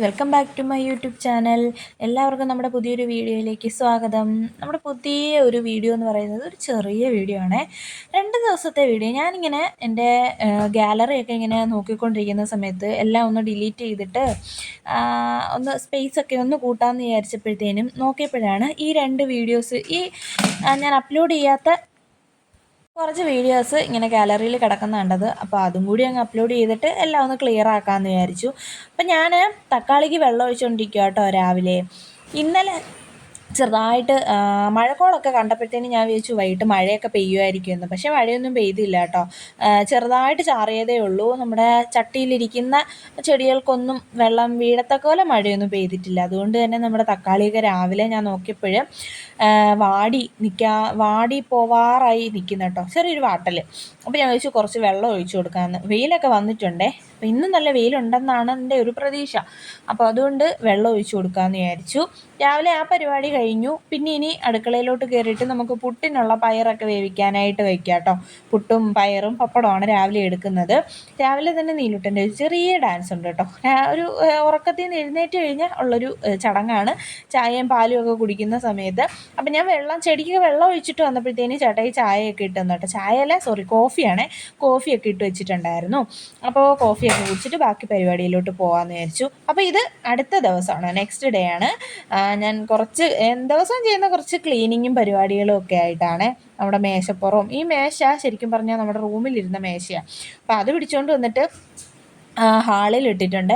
Welcome back to my YouTube channel. എല്ലാവർക്കും നമ്മുടെ പുതിയൊരു വീഡിയോയിലേക്ക് സ്വാഗതം. നമ്മുടെ പുതിയ ഒരു വീഡിയോ എന്ന് പറയുന്നത് ഒരു ചെറിയ വീഡിയോ ആണേ. 2 ദിവസത്തെ വീഡിയോ. ഞാനിങ്ങനെ എൻ്റെ ഗാലറിയൊക്കെ ഇങ്ങനെ നോക്കിക്കൊണ്ടിരിക്കുന്ന സമയത്ത് എല്ലാം ഒന്ന് ഡിലീറ്റ് ചെയ്തിട്ട് ഒന്ന് സ്പേസൊക്കെ ഒന്ന് കൂട്ടാമെന്ന് വിചാരിച്ചപ്പോഴത്തേനും നോക്കിയപ്പോഴാണ് ഈ 2 വീഡിയോസ് ഞാൻ അപ്ലോഡ് ചെയ്യാത്ത കുറച്ച് വീഡിയോസ് ഇങ്ങനെ ഗാലറിയിൽ കിടക്കുന്ന കണ്ടത്. അപ്പോൾ അതും കൂടി അങ്ങ് അപ്ലോഡ് ചെയ്തിട്ട് എല്ലാം ഒന്ന് ക്ലിയർ ആക്കാമെന്ന് വിചാരിച്ചു. അപ്പം ഞാൻ തക്കാളിക്ക് വെള്ളം ഒഴിച്ചുകൊണ്ടിരിക്കുക കേട്ടോ രാവിലെ. ഇന്നലെ ചെറുതായിട്ട് മഴക്കോളൊക്കെ കണ്ടപ്പോഴത്തേനും ഞാൻ വിചാരിച്ചു വൈകിട്ട് മഴയൊക്കെ പെയ്യുമായിരിക്കുമെന്ന്. പക്ഷേ മഴയൊന്നും പെയ്തില്ല കേട്ടോ. ചെറുതായിട്ട് ചാറിയതേ ഉള്ളൂ. നമ്മുടെ ചട്ടിയിലിരിക്കുന്ന ചെടികൾക്കൊന്നും വെള്ളം വീഴത്തക്ക പോലെ മഴയൊന്നും പെയ്തിട്ടില്ല. അതുകൊണ്ട് തന്നെ നമ്മുടെ തക്കാളിയൊക്കെ രാവിലെ ഞാൻ നോക്കിയപ്പോൾ വാടി പോവാറായി നിൽക്കുന്ന കേട്ടോ, ചെറിയൊരു വാട്ടൽ. അപ്പോൾ ഞാൻ വിചാരിച്ചു കുറച്ച് വെള്ളം ഒഴിച്ചു കൊടുക്കാമെന്ന്. വെയിലൊക്കെ വന്നിട്ടുണ്ടേ. അപ്പോൾ ഇന്നും നല്ല വെയിലുണ്ടെന്നാണ് എൻ്റെ ഒരു പ്രതീക്ഷ. അപ്പോൾ അതുകൊണ്ട് വെള്ളം ഒഴിച്ചു കൊടുക്കാമെന്ന് വിചാരിച്ചു. രാവിലെ ആ പരിപാടി കഴിഞ്ഞു. പിന്നെ ഇനി അടുക്കളയിലോട്ട് കയറിയിട്ട് നമുക്ക് പുട്ടിനുള്ള പയറൊക്കെ വേവിക്കാനായിട്ട് വയ്ക്കാം കേട്ടോ. പുട്ടും പയറും പപ്പടമാണ് രാവിലെ എടുക്കുന്നത്. രാവിലെ തന്നെ നീലുട്ടൻ്റെ ഒരു ചെറിയ ഡാൻസ് ഉണ്ട് കേട്ടോ. ഒരു ഉറക്കത്തിൽ നിന്ന് എഴുന്നേറ്റ് കഴിഞ്ഞാൽ ഉള്ളൊരു ചടങ്ങാണ് ചായയും പാലും ഒക്കെ കുടിക്കുന്ന സമയത്ത്. അപ്പം ഞാൻ ചെടിക്ക് വെള്ളം ഒഴിച്ചിട്ട് വന്നപ്പോഴത്തേനും ചേട്ടായി ചായയൊക്കെ ഇട്ട് തന്നു കേട്ടോ. കോഫിയൊക്കെ ഇട്ട് വെച്ചിട്ടുണ്ടായിരുന്നു. അപ്പോൾ കോഫിയൊക്കെ കുടിച്ചിട്ട് ബാക്കി പരിപാടിയിലോട്ട് പോകാമെന്ന് വിചാരിച്ചു. അപ്പോൾ ഇത് അടുത്ത ദിവസമാണ്, നെക്സ്റ്റ് ഡേ ആണ്. ഞാൻ ദിവസം ചെയ്യുന്ന കുറച്ച് ക്ലീനിങ്ങും പരിപാടികളും ഒക്കെ ആയിട്ടാണ്. നമ്മുടെ മേശപ്പുറവും, ഈ മേശ ശരിക്കും പറഞ്ഞാൽ നമ്മുടെ റൂമിലിരുന്ന മേശയാണ്. അപ്പോൾ അത് പിടിച്ചുകൊണ്ട് വന്നിട്ട് ഹാളിൽ ഇട്ടിട്ടുണ്ട്.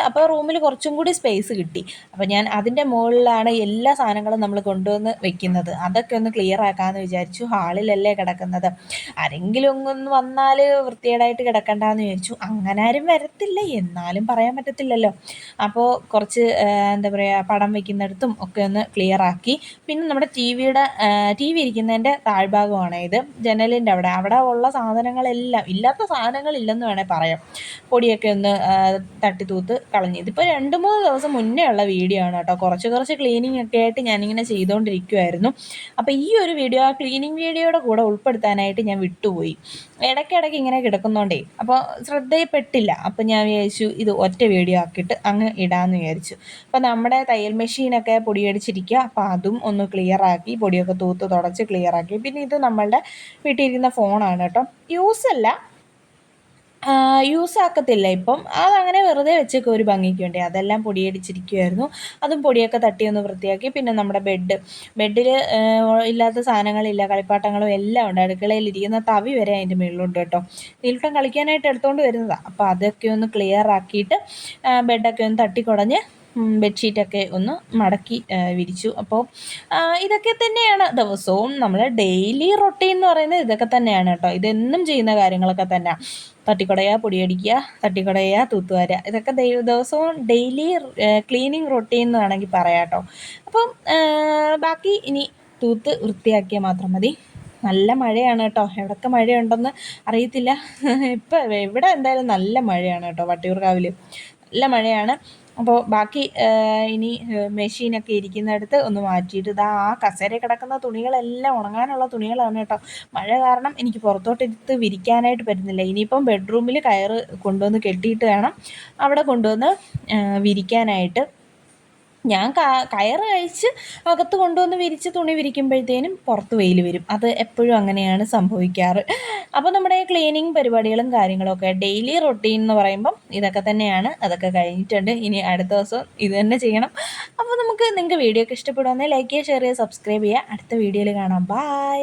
അപ്പോൾ റൂമിൽ കുറച്ചും കൂടി സ്പേസ് കിട്ടി. അപ്പോൾ ഞാൻ അതിൻ്റെ മുകളിലാണ് എല്ലാ സാധനങ്ങളും നമ്മൾ കൊണ്ടുവന്ന് വെക്കുന്നത്. അതൊക്കെ ഒന്ന് ക്ലിയർ ആക്കാമെന്ന് വിചാരിച്ചു. ഹാളിലല്ലേ കിടക്കുന്നത്, ആരെങ്കിലും ഒന്ന് വന്നാൽ വൃത്തികേടായിട്ട് കിടക്കണ്ടെന്ന് വിചാരിച്ചു. അങ്ങനെ ആരും വരത്തില്ല, എന്നാലും പറയാൻ പറ്റത്തില്ലല്ലോ. അപ്പോൾ കുറച്ച് പടം വയ്ക്കുന്നിടത്തും ഒക്കെ ഒന്ന് ക്ലിയർ ആക്കി. പിന്നെ നമ്മുടെ ടി വി ഇരിക്കുന്നതിൻ്റെ താഴ്ഭാഗമാണ് ഇത്, ജനലിൻ്റെ അവിടെ ഉള്ള സാധനങ്ങളെല്ലാം, ഇല്ലാത്ത സാധനങ്ങളില്ലെന്ന് വേണേൽ പറയാം, പൊടിയൊക്കെ ഒന്ന് തട്ടിത്തൂത്ത് കളഞ്ഞു. ഇതിപ്പോൾ 2-3 ദിവസം മുന്നേ ഉള്ള വീഡിയോ ആണ് കേട്ടോ. കുറച്ച് ക്ലീനിങ് ഒക്കെ ആയിട്ട് ഞാനിങ്ങനെ ചെയ്തുകൊണ്ടിരിക്കുമായിരുന്നു. അപ്പോൾ ഈ ഒരു വീഡിയോ ആ ക്ലീനിങ് വീഡിയോയുടെ കൂടെ ഉൾപ്പെടുത്താനായിട്ട് ഞാൻ വിട്ടുപോയി. ഇടയ്ക്കിടയ്ക്ക് ഇങ്ങനെ കിടക്കുന്നതുകൊണ്ടേ അപ്പോൾ ശ്രദ്ധയിൽപ്പെട്ടില്ല. അപ്പോൾ ഞാൻ വിചാരിച്ചു ഇത് ഒറ്റ വീഡിയോ ആക്കിയിട്ട് അങ്ങ് ഇടാമെന്ന് വിചാരിച്ചു. അപ്പോൾ നമ്മുടെ തയ്യൽ മെഷീനൊക്കെ പൊടിയടിച്ചിരിക്കുക. അപ്പോൾ അതും ഒന്ന് ക്ലിയർ ആക്കി, പൊടിയൊക്കെ തൂത്ത് തുടച്ച് ക്ലിയർ ആക്കി. പിന്നെ ഇത് നമ്മളുടെ വീട്ടിലിരിക്കുന്ന ഫോണാണ് കേട്ടോ. യൂസ് ആക്കത്തില്ല ഇപ്പം, അതങ്ങനെ വെറുതെ വെച്ചൊക്കെ ഒരു ഭംഗിക്ക് വേണ്ടി. അതെല്ലാം പൊടിയടിച്ചിരിക്കുമായിരുന്നു. അതും പൊടിയൊക്കെ തട്ടി ഒന്ന് വൃത്തിയാക്കി. പിന്നെ നമ്മുടെ ബെഡിൽ ഇല്ലാത്ത സാധനങ്ങളില്ല, കളിപ്പാട്ടങ്ങളും എല്ലാം ഉണ്ട്. അടുക്കളയിലിരിക്കുന്ന തവി വരെ അതിൻ്റെ മുകളിലുണ്ട് കേട്ടോ. നീലൂട്ടൻ കളിക്കാനായിട്ട് എടുത്തുകൊണ്ട് വരുന്നതാണ്. അപ്പോൾ അതൊക്കെ ഒന്ന് ക്ലിയർ ആക്കിയിട്ട് ബെഡൊക്കെ ഒന്ന് തട്ടിക്കുടഞ്ഞ് ബെഡ്ഷീറ്റൊക്കെ ഒന്ന് മടക്കി വിരിച്ചു. അപ്പോൾ ഇതൊക്കെ തന്നെയാണ് ദിവസവും നമ്മൾ ഡെയിലി റൊട്ടീൻ എന്ന് പറയുന്നത്. ഇതൊക്കെ തന്നെയാണ് കേട്ടോ. ഇതെന്നും ചെയ്യുന്ന കാര്യങ്ങളൊക്കെ തന്നെ. തട്ടിക്കുടയുക, പൊടിയടിക്കുക, തട്ടിക്കുടയുക, തൂത്തുവാരുക, ഇതൊക്കെ ദിവസവും ഡെയിലി ക്ലീനിങ് റൊട്ടീൻ എന്ന് വേണമെങ്കിൽ പറയാം കേട്ടോ. അപ്പം ബാക്കി ഇനി തൂത്ത് വൃത്തിയാക്കിയാൽ മാത്രം മതി. നല്ല മഴയാണ് കേട്ടോ. എവിടെയൊക്കെ മഴയുണ്ടെന്ന് അറിയത്തില്ല. ഇപ്പം ഇവിടെ എന്തായാലും നല്ല മഴയാണ് കേട്ടോ. വട്ടിയൂർക്കാവിൽ നല്ല മഴയാണ്. അപ്പോൾ ബാക്കി ഇനി മെഷീനൊക്കെ ഇരിക്കുന്നിടത്ത് ഒന്ന് മാറ്റിയിട്ട് ആ കസേരയിൽ കിടക്കുന്ന തുണികളെല്ലാം ഉണങ്ങാനുള്ള തുണികളാണ് കേട്ടോ. മഴ കാരണം എനിക്ക് പുറത്തോട്ടെടുത്ത് വിരിക്കാനായിട്ട് പറ്റുന്നില്ല. ഇനിയിപ്പം ബെഡ്റൂമിൽ കയറ് കൊണ്ടുവന്ന് കെട്ടിയിട്ട് വേണം അവിടെ കൊണ്ടുവന്ന് വിരിക്കാനായിട്ട്. ഞാൻ കയറ് കഴിച്ച് അകത്ത് കൊണ്ടുവന്ന് വിരിച്ച് തുണി വിരിക്കുമ്പോഴത്തേനും പുറത്ത് വെയിൽ വരും. അത് എപ്പോഴും അങ്ങനെയാണ് സംഭവിക്കാറ്. അപ്പോൾ നമ്മുടെ ക്ലീനിങ് പരിപാടികളും കാര്യങ്ങളൊക്കെ ഡെയിലി റൊട്ടീൻ എന്ന് പറയുമ്പം ഇതൊക്കെ തന്നെയാണ്. അതൊക്കെ കഴിഞ്ഞിട്ടുണ്ട്. ഇനി അടുത്ത ദിവസം ഇത് തന്നെ ചെയ്യണം. അപ്പോൾ നിങ്ങൾക്ക് വീഡിയോ ഒക്കെ ഇഷ്ടപ്പെടുവാണെങ്കിൽ ലൈക്ക് ചെയ്യുക, ഷെയർ ചെയ്യുക, സബ്സ്ക്രൈബ് ചെയ്യുക. അടുത്ത വീഡിയോയിൽ കാണാം. ബൈ.